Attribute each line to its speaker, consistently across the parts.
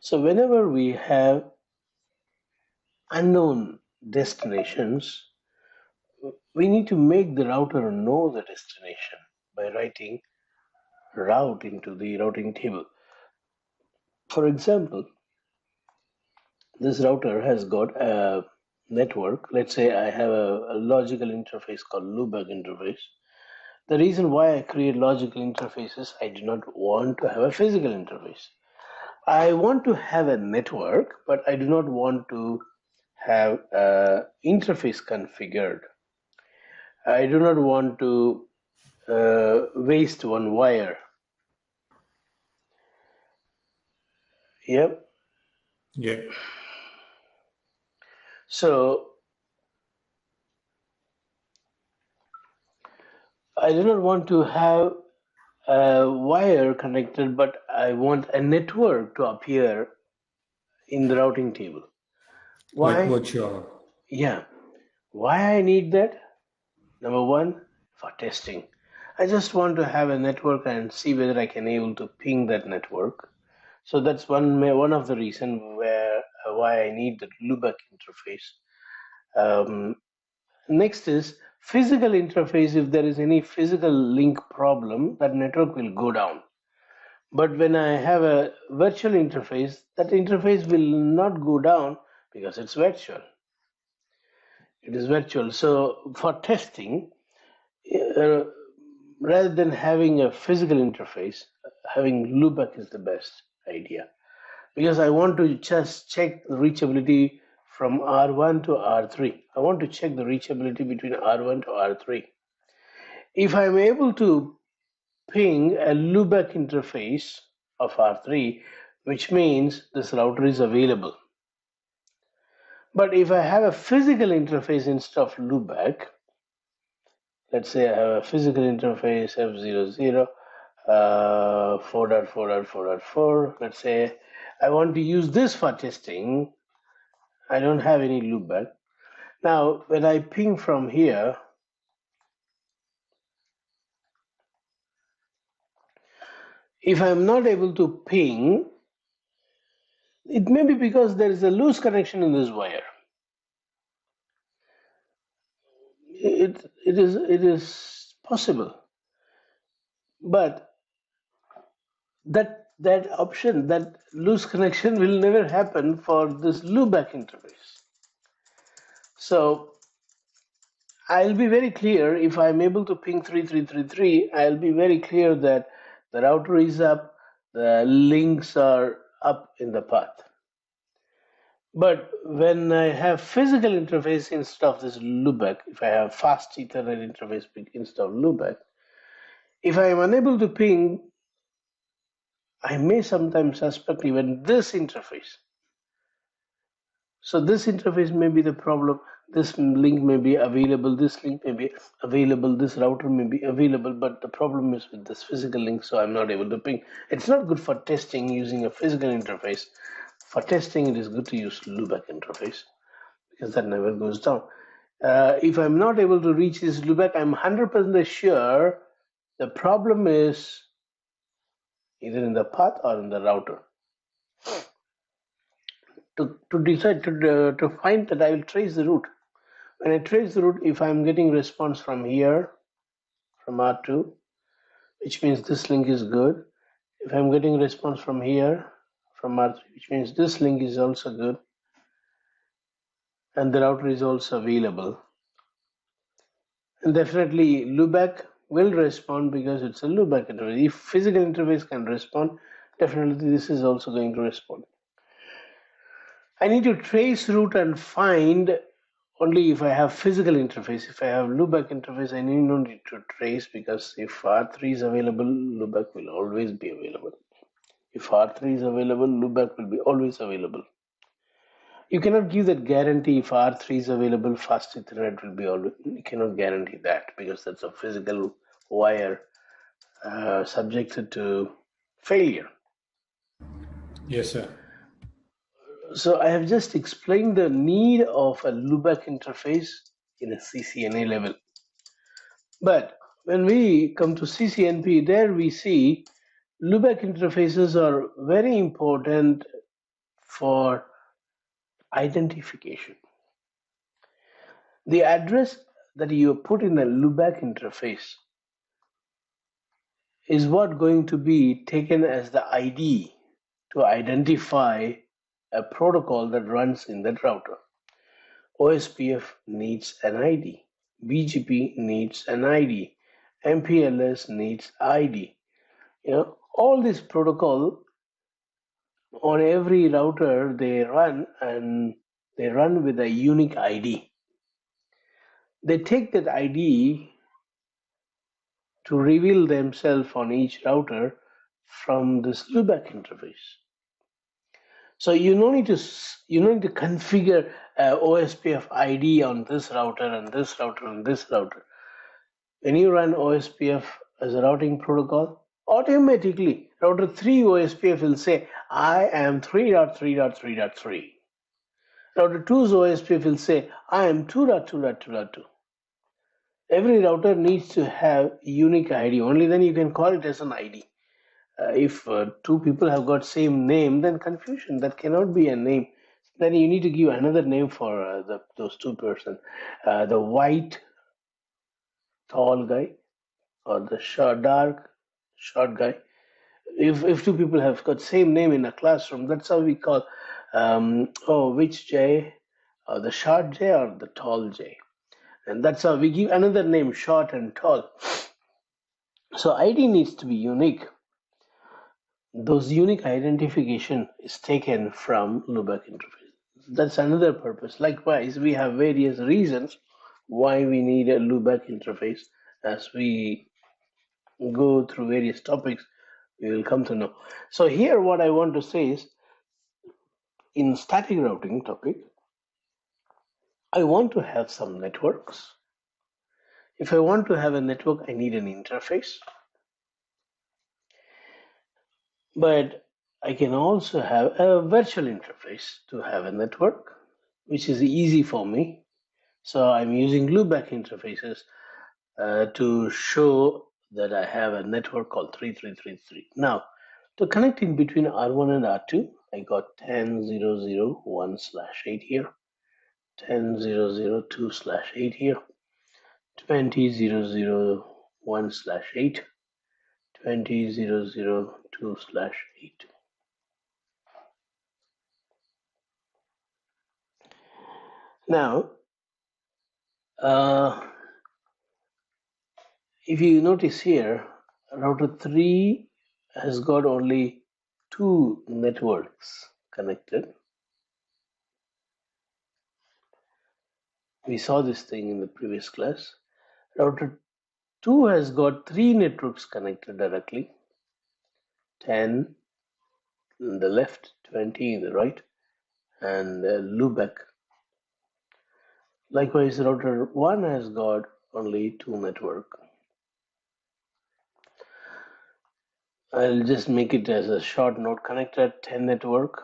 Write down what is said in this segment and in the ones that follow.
Speaker 1: So whenever we have unknown destinations, we need to make the router know the destination by writing route into the routing table. For example, this router has got a network. Let's say I have a logical interface called loopback interface. The reason why I create logical interfaces, I do not want to have a physical interface. I want to have a network, but I do not want to have a interface configured. I do not want to waste one wire. Yep.
Speaker 2: Yeah.
Speaker 1: So I do not want to have a wire connected, but I want a network to appear in the routing table.
Speaker 2: Like
Speaker 1: Why?
Speaker 2: virtual.
Speaker 1: Yeah. Why I need that? Number one, for testing. I just want to have a network and see whether I can able to ping that network. So that's one of the reason where why I need the loopback interface. Um, Next is physical interface. If there is any physical link problem, that network will go down. But when I have a virtual interface, that interface will not go down because it's virtual. It is virtual. So for testing, uh, rather than having a physical interface, having loopback is the best idea because I want to just check the reachability from R1 to R3. I want to check the reachability between R1 to R3. If I'm able to ping a loopback interface of R3, which means this router is available. But if I have a physical interface instead of loopback, let's say I have a physical interface F00, 4.4.4.4. Let's say I want to use this for testing. I don't have any loopback. Now, when I ping from here, if I'm not able to ping, it may be because there is a loose connection in this wire. It is possible, but that option, that loose connection, will never happen for this loopback interface. So I'll be very clear if I'm able to ping 3333. I'll be very clear that the router is up, the links are up in the path. But when I have physical interface instead of this loopback, if I have fast Ethernet interface instead of loopback, if I am unable to ping, I may sometimes suspect even this interface. So this interface may be the problem. This link may be available, this link may be available, this router may be available, but the problem is with this physical link, so I'm not able to ping. It's not good for testing using a physical interface. For testing, it is good to use loopback interface because that never goes down. If I'm not able to reach this loopback, I'm 100% sure the problem is either in the path or in the router. To decide to find that, I will trace the route. When I trace the route, if I'm getting response from here, from R2, which means this link is good. If I'm getting response from here, from R3, which means this link is also good, and the router is also available. And definitely loopback will respond because it's a loopback interface. If physical interface can respond, definitely this is also going to respond. I need to trace route and find only if I have physical interface. If I have loopback interface, I need no need to trace because if R3 is available, loopback will always be available. If R3 is available, loopback will be always available. You cannot give that guarantee if R3 is available, fast Ethernet will be always. You cannot guarantee that because that's a physical wire subjected to failure.
Speaker 2: Yes, sir.
Speaker 1: So I have just explained the need of a loopback interface in a CCNA level. But when we come to CCNP, there we see loopback interfaces are very important for identification. The address that you put in the loopback interface is what going to be taken as the ID to identify a protocol that runs in that router. OSPF needs an ID, BGP needs an ID, MPLS needs ID. All this protocol on every router they run, and they run with a unique ID. They take that ID to reveal themselves on each router from this loopback interface. So you don't need to configure OSPF ID on this router and this router and this router. When you run OSPF as a routing protocol, automatically router 3 OSPF will say I am 3.3.3.3. Router 2's OSPF will say I am 2.2.2.2. Every router needs to have unique ID. Only then you can call it as an ID. If two people have got same name, then confusion. That cannot be a name. Then you need to give another name for those two person. The white tall guy or the dark short guy. If two people have got same name in a classroom, that's how we call. Which J? The short J or the tall J? And that's how we give another name, short and tall. So ID needs to be unique. Those unique identification is taken from loopback interface. That's another purpose. Likewise, we have various reasons why we need a loopback interface. As we go through various topics, we will come to know. So here what I want to say is, in static routing topic, I want to have some networks. If I want to have a network, I need an interface. But I can also have a virtual interface to have a network, which is easy for me. So I'm using loopback interfaces to show that I have a network called 3333. Now, to connect in between R1 and R2, I got 10.0.0.1/8 here, 10.0.0.2/8 here, 20.0.0.1/8, 20.0.0.2/8. Now, if you notice here, router 3 has got only 2 networks connected. We saw this thing in the previous class. Router 2 has got 3 networks connected directly, 10 in the left, 20 in the right, and loopback. Likewise, router 1 has got only 2 network. I'll just make it as a short note: connected 10 network,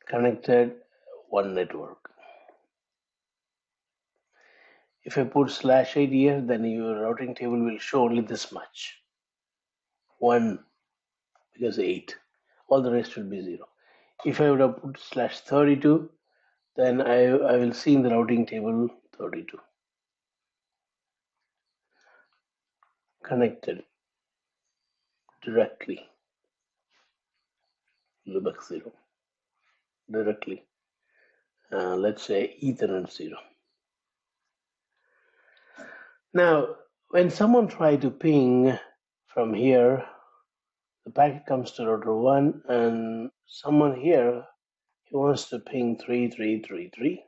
Speaker 1: connected 1 network. If I put /8 here, then your routing table will show only this much. 1 because 8. All the rest will be 0. If I would have put /32, then I will see in the routing table 32. Connected directly. Loopback 0. Directly. Let's say Ethernet 0. Now, when someone tries to ping from here, the packet comes to router 1, and someone here, he wants to ping 3333,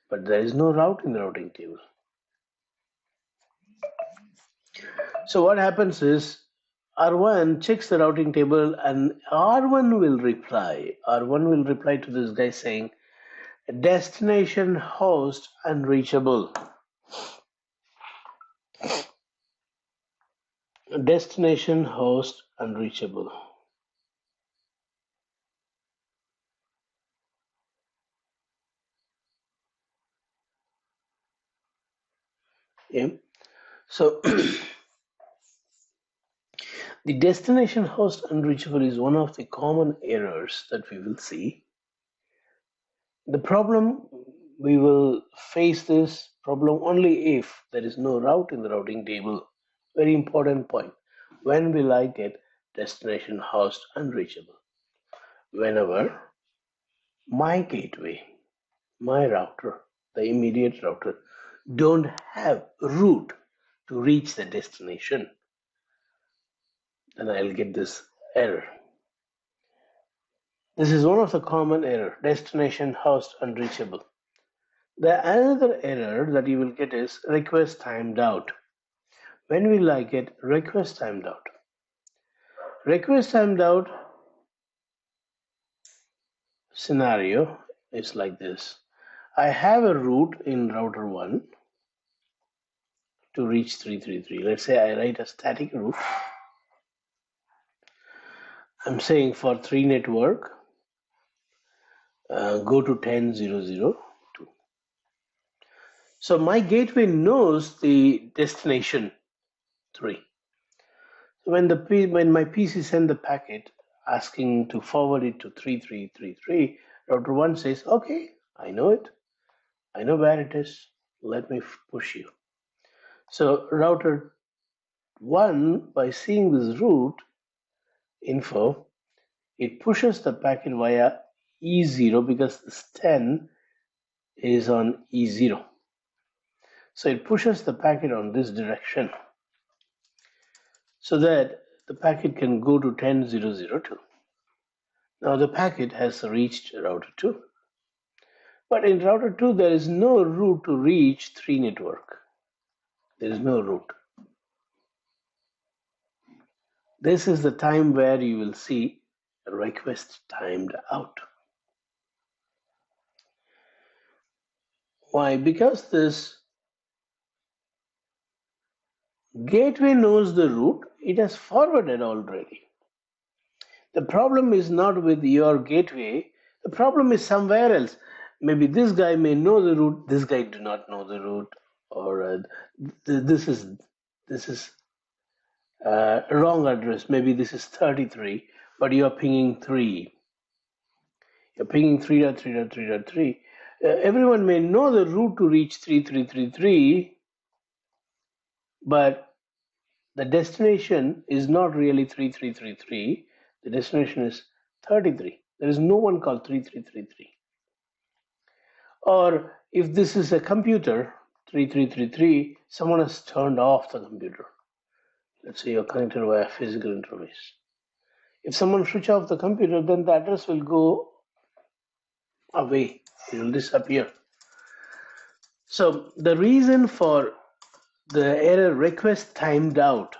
Speaker 1: but there is no route in the routing table. So what happens is, R1 checks the routing table, and R1 will reply. R1 will reply to this guy saying, destination host unreachable. Destination host unreachable. Yeah. So The destination host unreachable is one of the common errors that we will see. The problem, we will face this problem only if there is no route in the routing table. Very important point. When will I get destination host unreachable? Whenever my gateway, my router, the immediate router, don't have route to reach the destination, then I'll get this error. This is one of the common error, destination host unreachable. The another error that you will get is request timed out. When will I get request timed out? Request timed out scenario is like this. I have a route in router 1 to reach 333. Let's say I write a static route. I'm saying for 3 network, go to 10.0.0.2. So my gateway knows the destination 3. When my PC send the packet asking to forward it to 3333, router 1 says, okay, I know it. I know where it is. Let me push you. So router 1, by seeing this route info, it pushes the packet via E0 because this 10 is on E0. So it pushes the packet on this direction so that the packet can go to 10.0.0.2. Now the packet has reached router 2. But in router 2, there is no route to reach 3 network. There is no route. This is the time where you will see a request timed out. Why? Because this gateway knows the route. It has forwarded already. The problem is not with your gateway. The problem is somewhere else. Maybe this guy may know the route. This guy do not know the route, or this is wrong address. Maybe this is 33, but you are pinging 3. You're pinging 3.3.3.3. Everyone may know the route to reach 3333, but the destination is not really 3333. The destination is 33. There is no one called 3333. Or if this is a computer, 3333, someone has turned off the computer. Let's say you're connected via physical interface. If someone switch off the computer, then the address will go away. It will disappear. So the reason for the error request timed out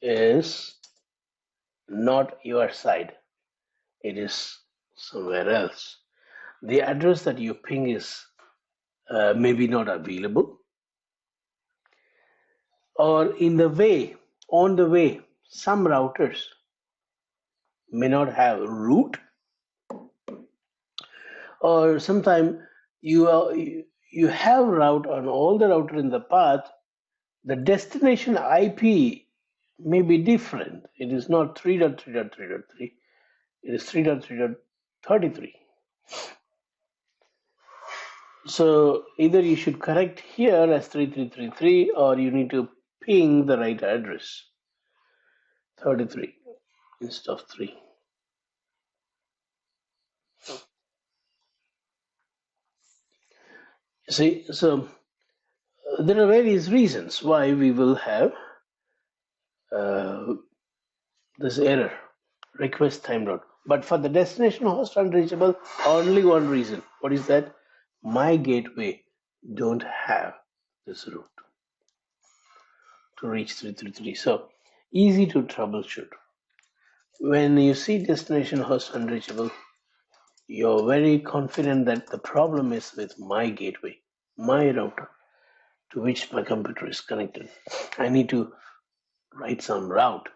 Speaker 1: is not your side. It is somewhere else. The address that you ping is maybe not available, or on the way, some routers may not have route, or sometimes you have route on all the router in the path. The destination IP may be different. It is not 3.3.3.3. It is 3.3.33. So either you should correct here as 3333, or you need to ping the right address, 33 instead of 3. See, so there are various reasons why we will have this error, request timed out. But for the destination host unreachable, only one reason. What is that? My gateway don't have this route to reach 333. So easy to troubleshoot. When you see destination host unreachable, you're very confident that the problem is with my gateway, my router to which my computer is connected. I need to write some route.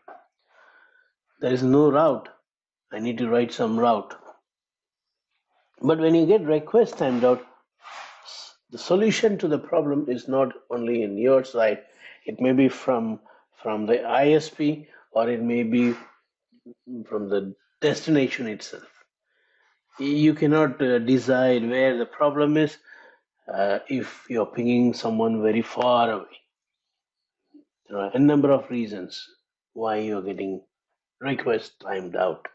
Speaker 1: There is no route. I need to write some route. But when you get request timed out, the solution to the problem is not only in your side. It may be from the ISP, or it may be from the destination itself. You cannot decide where the problem is if you're pinging someone very far away. There are a number of reasons why you're getting request timed out.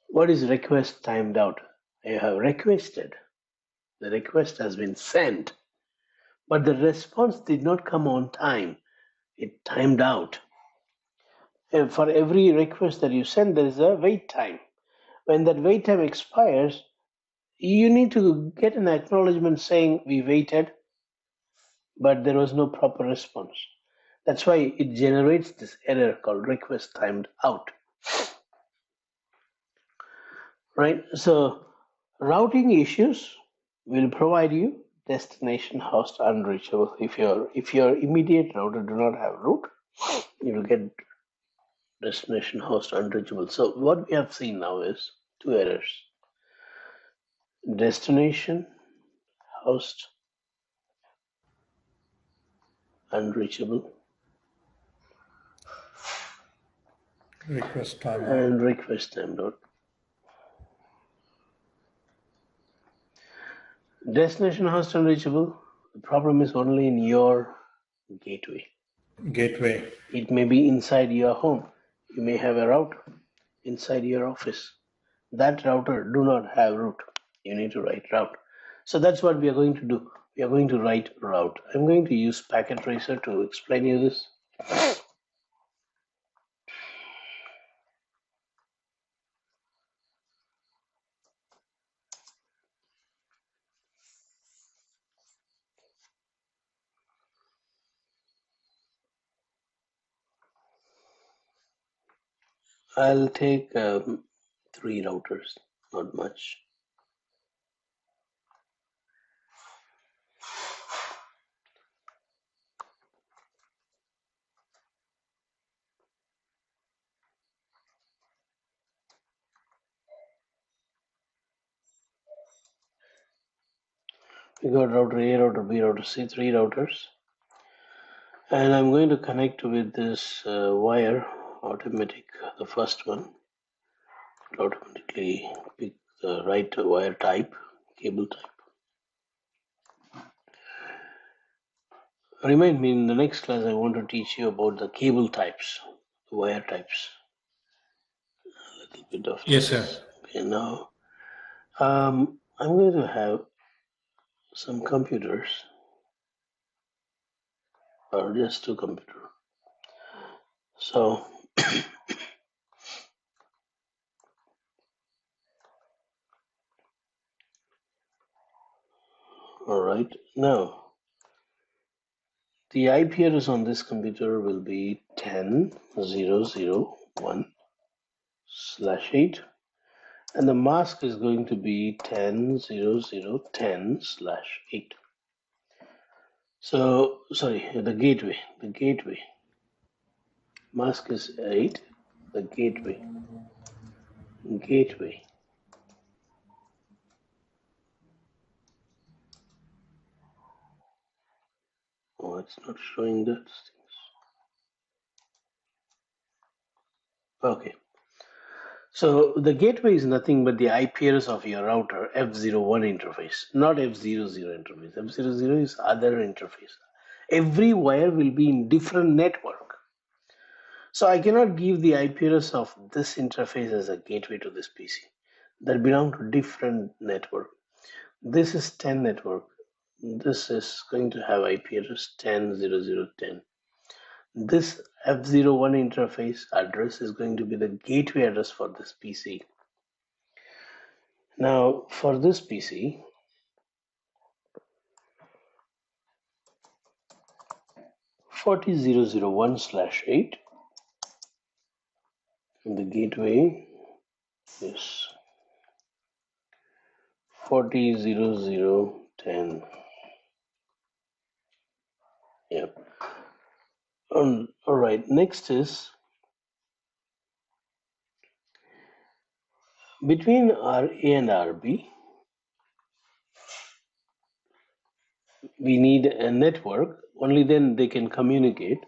Speaker 1: What is request timed out? You have requested, the request has been sent, but the response did not come on time. It timed out. And for every request that you send, there is a wait time. When that wait time expires, you need to get an acknowledgement saying we waited, but there was no proper response. That's why it generates this error called request timed out. Right? So routing issues will provide you destination host unreachable. If your immediate router do not have root, you will get destination host unreachable. So what we have seen now is two errors. Destination host unreachable
Speaker 2: Request timeout.
Speaker 1: and request timed out. Destination host unreachable. The problem is only in your gateway.
Speaker 2: Gateway.
Speaker 1: It may be inside your home. You may have a router inside your office. That router do not have root. You need to write route. So that's what we are going to do. We are going to write route. I'm going to use packet tracer to explain you this. I'll take 3 routers, not much. We got router A, router B, router C, 3 routers. And I'm going to connect with this wire, automatic, the first one. It automatically pick the right wire type, cable type. Remind me, in the next class I want to teach you about the cable types, the wire types. A little bit of
Speaker 2: Yes,
Speaker 1: this.
Speaker 2: sir.
Speaker 1: Okay, now I'm going to have some computers, or just 2 computers. So all right, now the IP address on this computer will be 10.0.0.1/8, and the mask is going to be 10.0.0.10/8. So sorry, the gateway mask is 8, the gateway. Oh, it's not showing that. Okay. So the gateway is nothing but the IP address of your router F01 interface, not F00 interface. F00 is other interface. Every wire will be in different network. So I cannot give the IP address of this interface as a gateway to this PC. That belong to different network. This is 10 network. This is going to have IP address 10.0.0.10. This F01 interface address is going to be the gateway address for this PC. Now for this PC, 40.0.0.1/8, and the gateway is 40.0.0.10. Yeah. All right. Next is between RA and RB, we need a network. Only then they can communicate.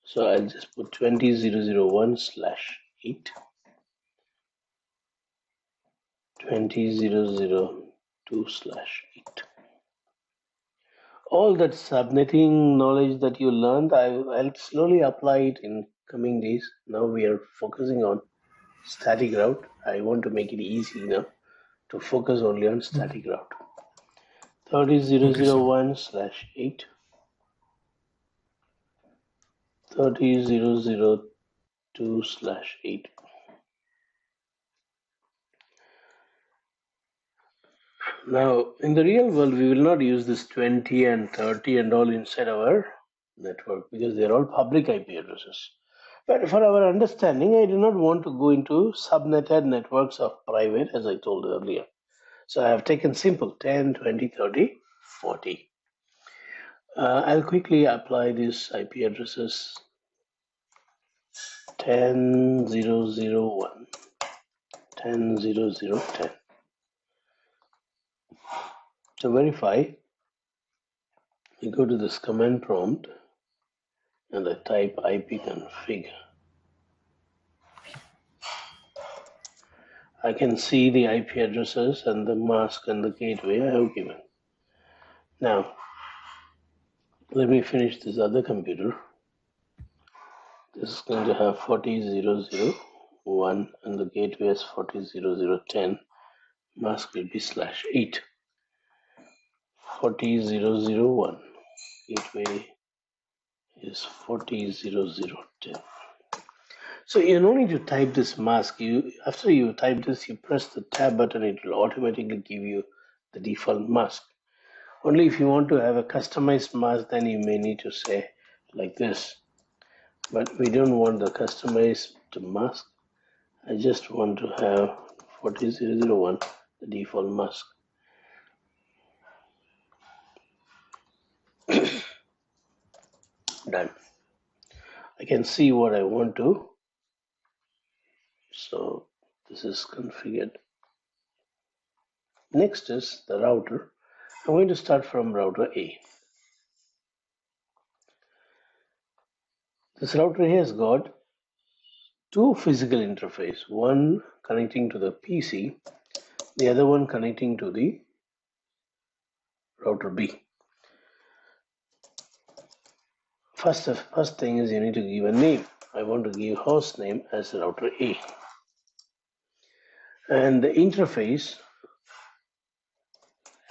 Speaker 1: So I'll just put 20.0.0.1/8, 20.0.0.2/8. All that subnetting knowledge that you learned, I'll slowly apply it in coming days. Now we are focusing on static route. I want to make it easy now to focus only on static route.
Speaker 2: Okay, sir.
Speaker 1: 30.0.0.1/8, 30.0.0.2/8. Now, in the real world, we will not use this 20 and 30 and all inside our network because they're all public IP addresses. But for our understanding, I do not want to go into subnetted networks of private, as I told earlier. So I have taken simple 10, 20, 30, 40. I'll quickly apply these IP addresses 10.0.0.1, 10.0.0.10. To verify, you go to this command prompt and I type ipconfig. I can see the IP addresses and the mask and the gateway I have given. Now, let me finish this other computer. This is going to have 40.0.0.1 and the gateway is 40.0.0.10. Mask will be /8. 40.0.0.1. Gateway is 40.0.0.10. So you don't need to type this mask. After you type this, you press the tab button, it will automatically give you the default mask. Only if you want to have a customized mask, then you may need to say like this. But we don't want the customized mask. I just want to have 40.0.0.1, the default mask. Done. I can see what I want to. So this is configured. Next is the router. I'm going to start from router A. This router here has got two physical interfaces, one connecting to the PC, the other one connecting to the router B. First thing is you need to give a name. I want to give host name as router A. And the interface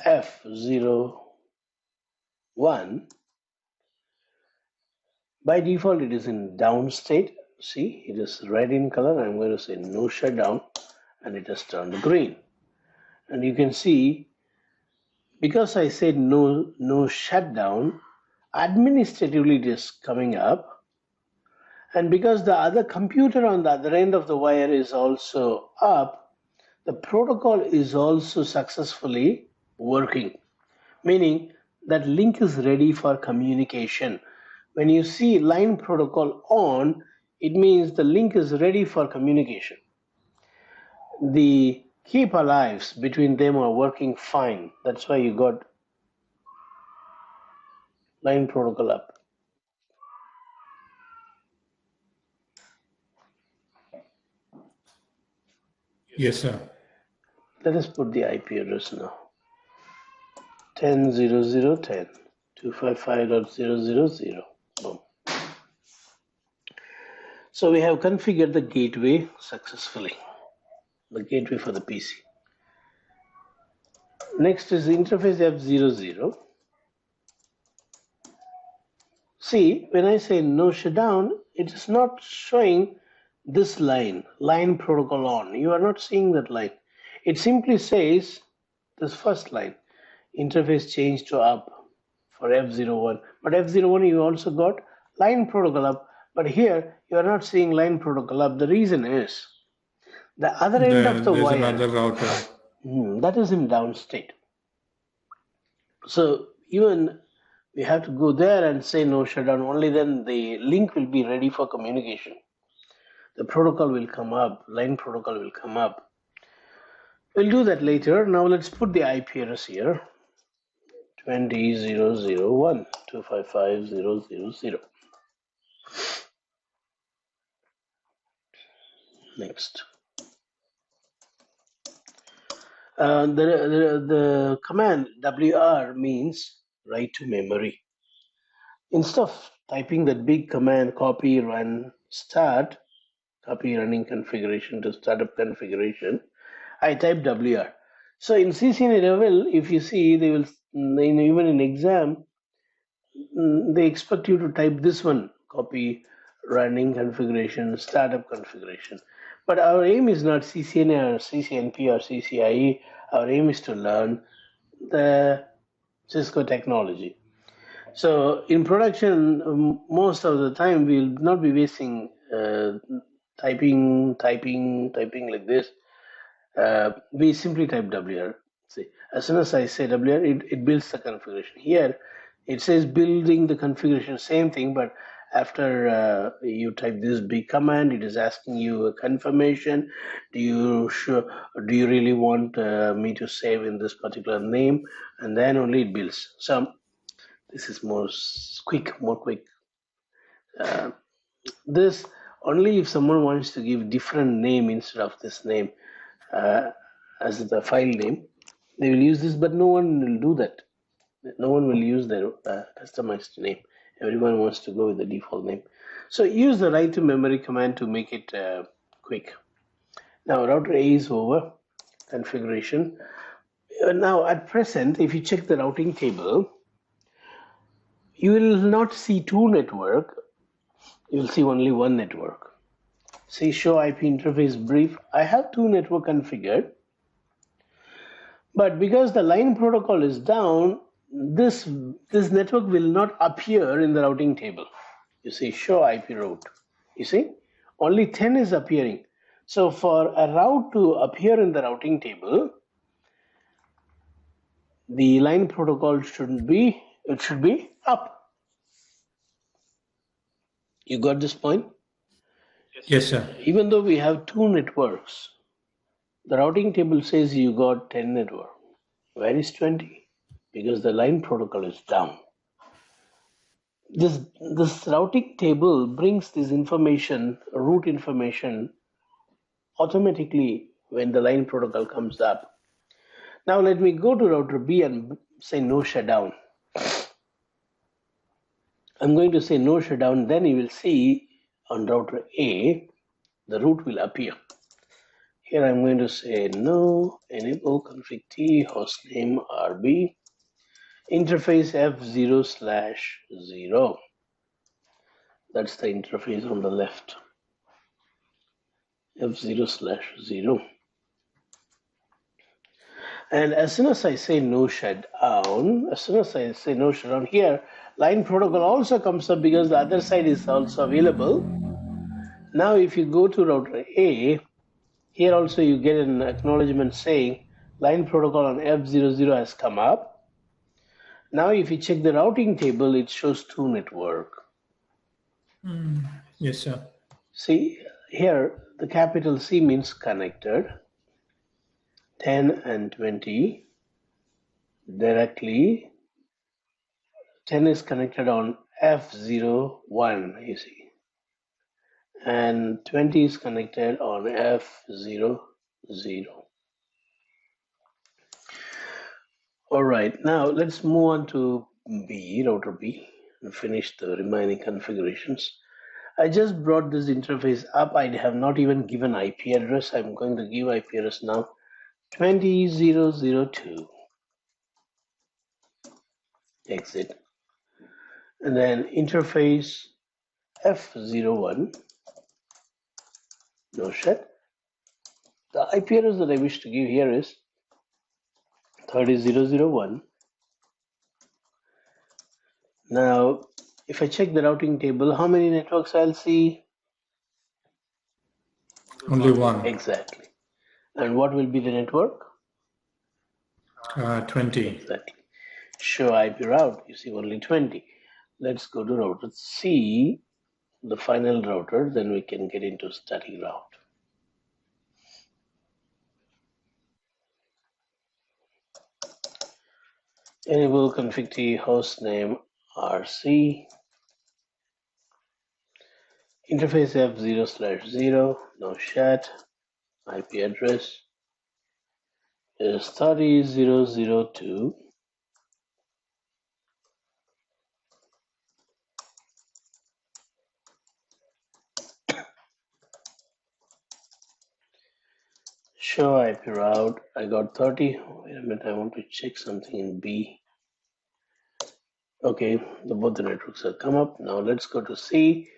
Speaker 1: F01, by default it is in down state. See, it is red in color. I'm going to say no shutdown and it has turned green. And you can see, because I said no shutdown, administratively it is coming up. And because the other computer on the other end of the wire is also up, the protocol is also successfully working, meaning that link is ready for communication. When you see line protocol on, it means the link is ready for communication. The keep alives between them are working fine. That's why you got line protocol up.
Speaker 2: Yes, sir.
Speaker 1: Let us put the IP address now. 10.0.0.10, 255.0.0.0. Boom. So we have configured the gateway successfully, the gateway for the PC. Next is the interface F00. See, when I say no shutdown, it is not showing this line protocol on. You are not seeing that line. It simply says this first line, interface change to up for F01. But F01 you also got line protocol up, but here you are not seeing line protocol up. The reason is the other end of the
Speaker 2: There's
Speaker 1: wire,
Speaker 2: another router.
Speaker 1: that is in down state. So even we have to go there and say no shutdown, only then the link will be ready for communication. The protocol will come up, line protocol will come up. We'll do that later. Now let's put the IP address here. 20.0.0.1, 255.0.0.0. Next. The command WR means write to memory. Instead of typing that big command copy run start, copy running configuration to startup configuration, I type WR. So in CCNA level, if you see, they will even in exam, they expect you to type this one, copy running configuration, startup configuration. But our aim is not CCNA or CCNP or CCIE. Our aim is to learn the Cisco technology. So in production, most of the time we'll not be wasting typing like this. We simply type WR. See, as soon as I say WR, it builds the configuration. Here, it says building the configuration, same thing, but after you type this big command, it is asking you a confirmation. Do you really want me to save in this particular name? And then only it builds. So this is more quick. Uh, this only if someone wants to give different name instead of this name as the file name, they will use this, but no one will do that. No one will use their customized name. Everyone wants to go with the default name. So use the write to memory command to make it quick. Now router A is over, configuration. Now at present, if you check the routing table, you will not see two network, you will see only one network. See show IP interface brief. I have two network configured, but because the line protocol is down, this network will not appear in the routing table. You see show IP route. You see only 10 is appearing. So for a route to appear in the routing table, the line protocol should be up. You got this point?
Speaker 2: Yes, sir.
Speaker 1: Even though we have two networks, the routing table says you got 10 network. Where is 20? Because the line protocol is down. This routing table brings this information, route information, automatically when the line protocol comes up. Now let me go to router B and say no shutdown. I'm going to say no shutdown, then you will see on router A, the route will appear. Here I'm going to say no, enable config T, hostname RB, interface F0/0. That's the interface on the left. F0/0. And as soon as I say no shutdown, here, line protocol also comes up because the other side is also available. Now, if you go to router A, here also you get an acknowledgement saying line protocol on F00 has come up. Now, if you check the routing table, it shows two network.
Speaker 2: Yes, sir.
Speaker 1: See, here the capital C means connected. 10 and 20 directly. 10 is connected on F01, you see. And 20 is connected on F00. All right, now let's move on to B, router B, and finish the remaining configurations. I just brought this interface up. I have not even given IP address. I'm going to give IP address now. 20.0.0.2. Exit. And then interface F01. No shut. The IP address that I wish to give here is 30.0.0.1. Now, if I check the routing table, how many networks I'll see?
Speaker 2: Only one.
Speaker 1: Exactly. And what will be the network?
Speaker 2: 20.
Speaker 1: Exactly. Show IP route, you see only 20. Let's go to router C, the final router, then we can get into static route. Enable config T hostname RC. Interface F0/0, no chat. IP address is 30.0.0.2. Show IP route. I got 30. Wait a minute, I want to check something in B. Okay, both the networks have come up. Now let's go to C.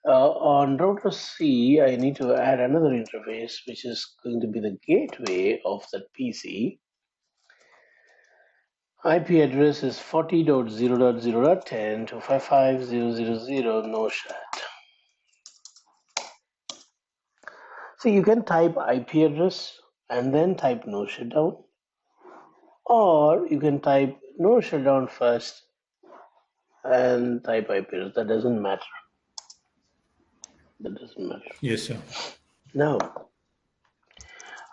Speaker 1: On router C, I need to add another interface, which is going to be the gateway of that PC. IP address is 40.0.0.10 to 55.0.0.0, no chat. So you can type IP address and then type no shutdown, or you can type no shutdown first and type IP address. That doesn't matter. That doesn't matter.
Speaker 2: Yes, sir.
Speaker 1: Now,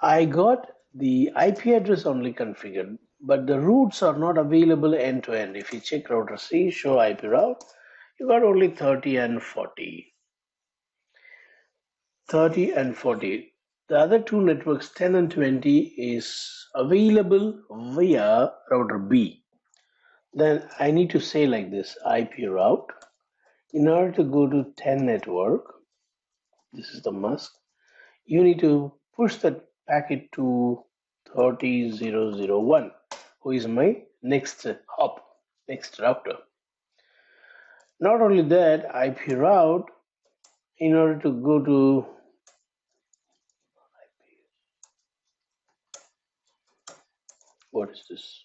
Speaker 1: I got the IP address only configured, but the routes are not available end to end. If you check router C, show IP route, you got only 30 and 40. 30 and 40. The other two networks, 10 and 20, is available via router B. Then I need to say like this, IP route. In order to go to 10 network, this is the mask, you need to push that packet to 30.0.0.1, who is my next hop, next router. Not only that, IP route, in order to go to what is this?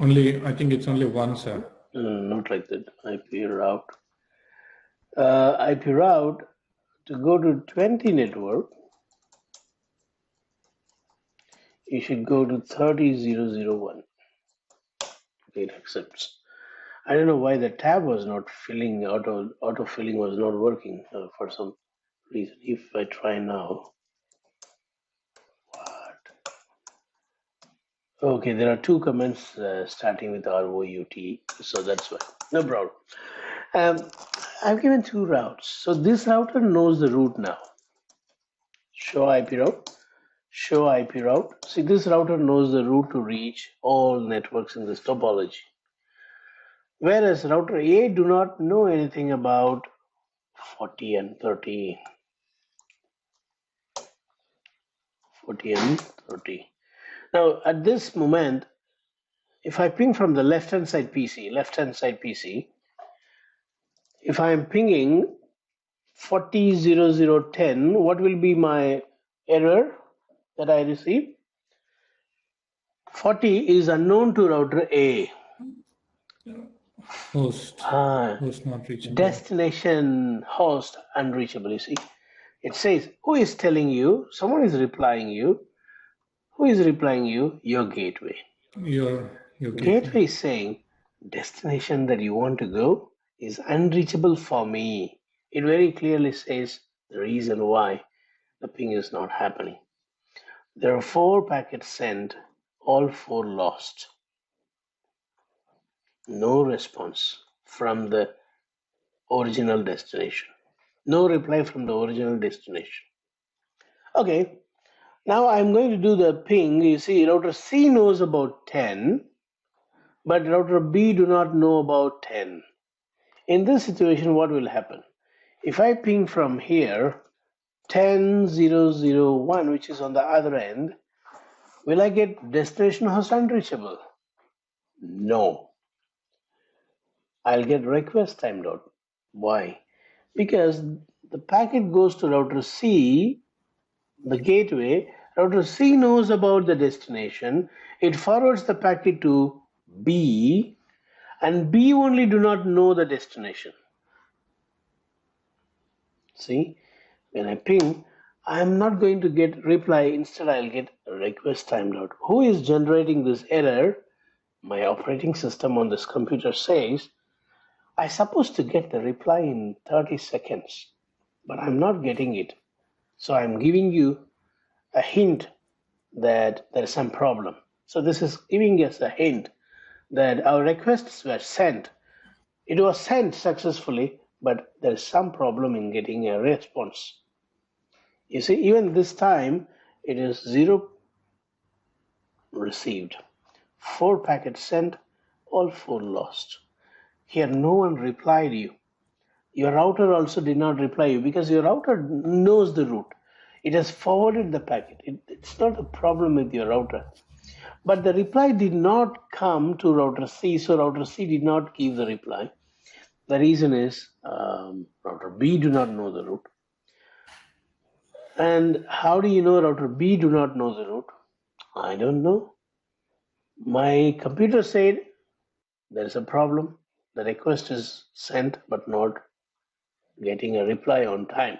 Speaker 2: Only, I think it's only one, sir.
Speaker 1: Not like that. IP route. IP route to go to 20 network, you should go to 30.0.0.1. Okay, it accepts. I don't know why the tab was not filling, auto filling was not working for some reason. If I try now, what? Okay, there are two comments starting with ROUT, so that's why. No problem. I've given two routes. So this router knows the route now. Show IP route. Show IP route. See, this router knows the route to reach all networks in this topology. Whereas router A do not know anything about 40 and 30. 40 and 30. Now, at this moment, if I ping from the left-hand side PC, if I'm pinging 40.0.0.10, what will be my error that I receive? 40 is unknown to router A.
Speaker 2: Host not reachable.
Speaker 1: Destination host unreachable. You see, it says, who is telling you? Someone is replying you. Who is replying you? Your gateway.
Speaker 2: Your
Speaker 1: Gateway is saying, destination that you want to go is unreachable for me. It very clearly says the reason why the ping is not happening. There are 4 packets sent, all 4 lost. No response from the original destination. No reply from the original destination. Okay, now I'm going to do the ping. You see, router C knows about 10, but router B do not know about 10. In this situation, what will happen? If I ping from here 10.0.0.1, which is on the other end, will I get destination host unreachable? No. I'll get request timed out. Why? Because the packet goes to router C, the gateway. Router C knows about the destination. It forwards the packet to B, and B only do not know the destination. See, when I ping, I'm not going to get reply. Instead, I'll get request timed out. Who is generating this error? My operating system on this computer says I'm supposed to get the reply in 30 seconds, but I'm not getting it. So I'm giving you a hint that there is some problem. So this is giving us a hint that our requests were sent. It was sent successfully, but there is some problem in getting a response. You see, even this time it is 0 received, 4 packets sent, all 4 lost. Here no one replied you. Your router also did not reply you because your router knows the route. It has forwarded the packet. It's not a problem with your router. But the reply did not come to router C, so router C did not give the reply. The reason is router B do not know the route. And how do you know router B do not know the route? I don't know. My computer said there is a problem. The request is sent but not getting a reply on time.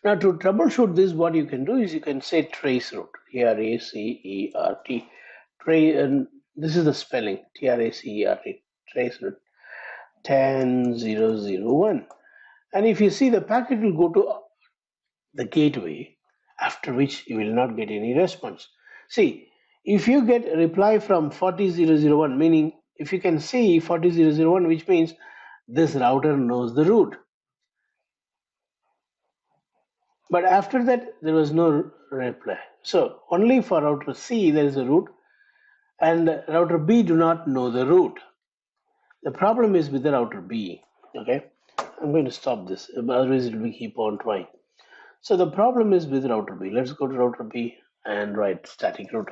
Speaker 1: Now to troubleshoot this, what you can do is you can say trace route, T-R-A-C-E-R-T. And this is the spelling, T-R-A-C-E-R-T, trace route 10001. And if you see, the packet will go to the gateway, after which you will not get any response. See, if you get a reply from 40001, meaning if you can see 40001, which means this router knows the route. But after that, there was no reply. So only for router C, there is a route, and router B do not know the route. The problem is with the router B. Okay, I'm going to stop this, otherwise it will keep on trying. So the problem is with router B. Let's go to router B and write static route.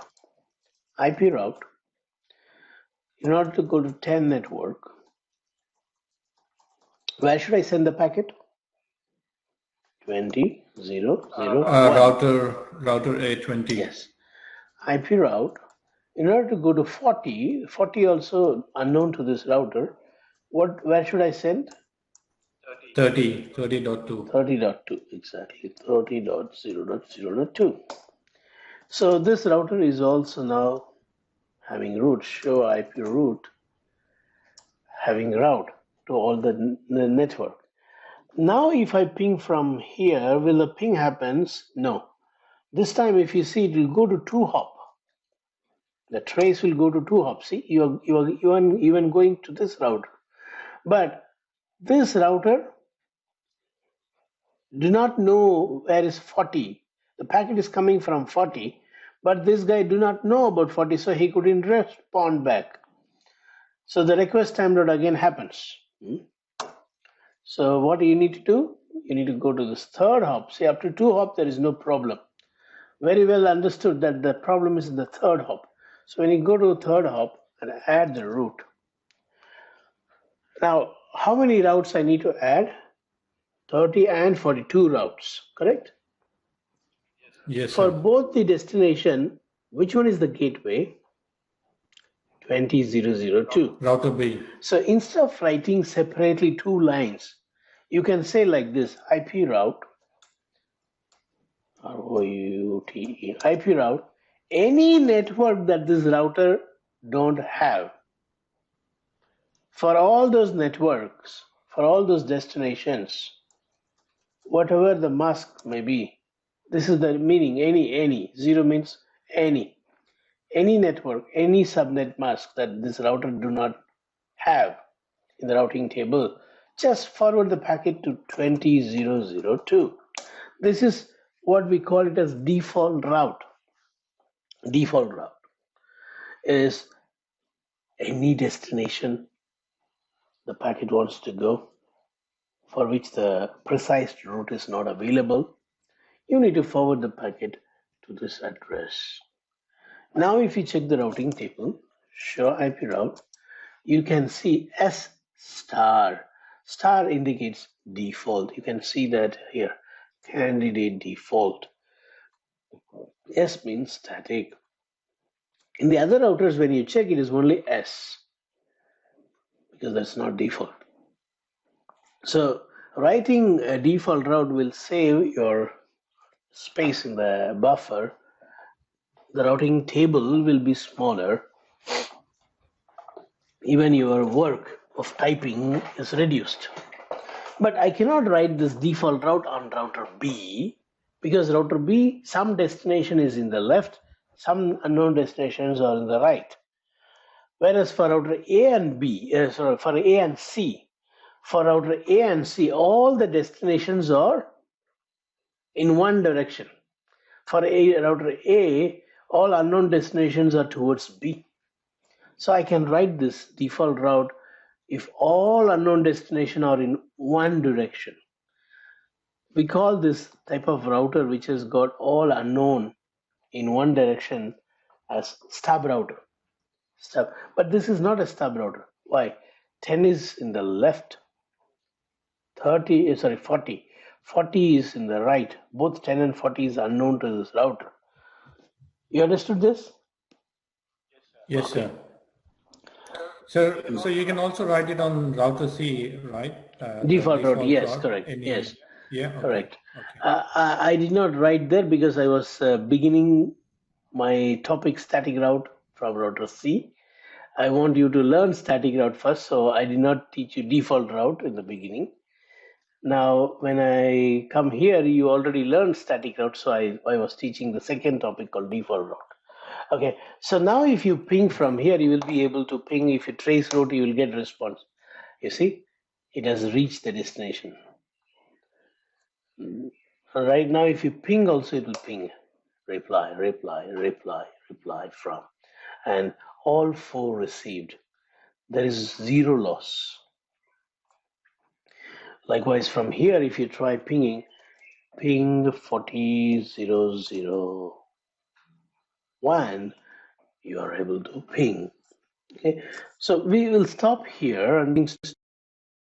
Speaker 1: IP route. In order to go to 10 network, where should I send the packet? 20.0.0.1.
Speaker 2: Router A20.
Speaker 1: Yes. IP route. In order to go to 40 also unknown to this router, where should I send?
Speaker 2: 30.2.
Speaker 1: 30.2, exactly. 30.0.0.2. So this router is also now having route, show IP route, having route to all the network. Now if I ping from here, will the ping happens? No. This time if you see, it will go to 2 hop. The trace will go to 2 hop. See, you are even going to this router. But this router do not know where is 40. The packet is coming from 40, but this guy do not know about 40, so he couldn't respond back. So the request timeout again happens. So what you need to do? You need to go to this 3rd hop. See, up to 2 hop, there is no problem. Very well understood that the problem is in the 3rd hop. So when you go to the 3rd hop and add the route. Now, how many routes I need to add? 30 and 42 routes, correct?
Speaker 2: Yes,
Speaker 1: For
Speaker 2: sir.
Speaker 1: both the destination, which one is the gateway? 20.0.0.2.
Speaker 2: Router B.
Speaker 1: So instead of writing separately 2 lines, you can say like this: IP route, R-O-U-T-E, IP route, any network that this router don't have. For all those networks, for all those destinations, whatever the mask may be, this is the meaning, any. 0 means any network, any subnet mask that this router do not have in the routing table, just forward the packet to 20.0.0.2. This is what we call it as default route. Default route is any destination the packet wants to go, for which the precise route is not available. You need to forward the packet to this address. Now if you check the routing table, show IP route, you can see S star. Star indicates default. You can see that here, candidate default. S means static. In the other routers, when you check, it is only S, because that's not default. So writing a default route will save your space in the buffer. The routing table will be smaller. Even your work of typing is reduced. But I cannot write this default route on router B, because router B, some destination is in the left, some unknown destinations are in the right. Whereas for router A and B, for A and C, For router A and C, all the destinations are in one direction. For router A, all unknown destinations are towards B. So I can write this default route if all unknown destinations are in one direction. We call this type of router which has got all unknown in one direction as stub router. Stub. But this is not a stub router. Why? 10 is in the left, 40. 40 is in the right. Both 10 and 40 is unknown to this router. You understood this?
Speaker 2: Yes,
Speaker 1: Okay.
Speaker 2: sir. So you can also write it on router C, right? The
Speaker 1: Default route,
Speaker 2: default
Speaker 1: yes,
Speaker 2: route.
Speaker 1: correct. Yes,
Speaker 2: Yeah. Okay.
Speaker 1: correct.
Speaker 2: Okay.
Speaker 1: I did not write there because I was beginning my topic static route from router C. I want you to learn static route first, so I did not teach you default route in the beginning. Now, when I come here, you already learned static route, so I was teaching the second topic called default route. Okay, so now if you ping from here, you will be able to ping. If you trace route, you will get response. You see, it has reached the destination. Right now, if you ping also, it will ping. Reply, reply, reply, reply from. And all four received. There is zero loss. Likewise, from here, if you try pinging, ping 40,001, you are able to ping. Okay, so we will stop here and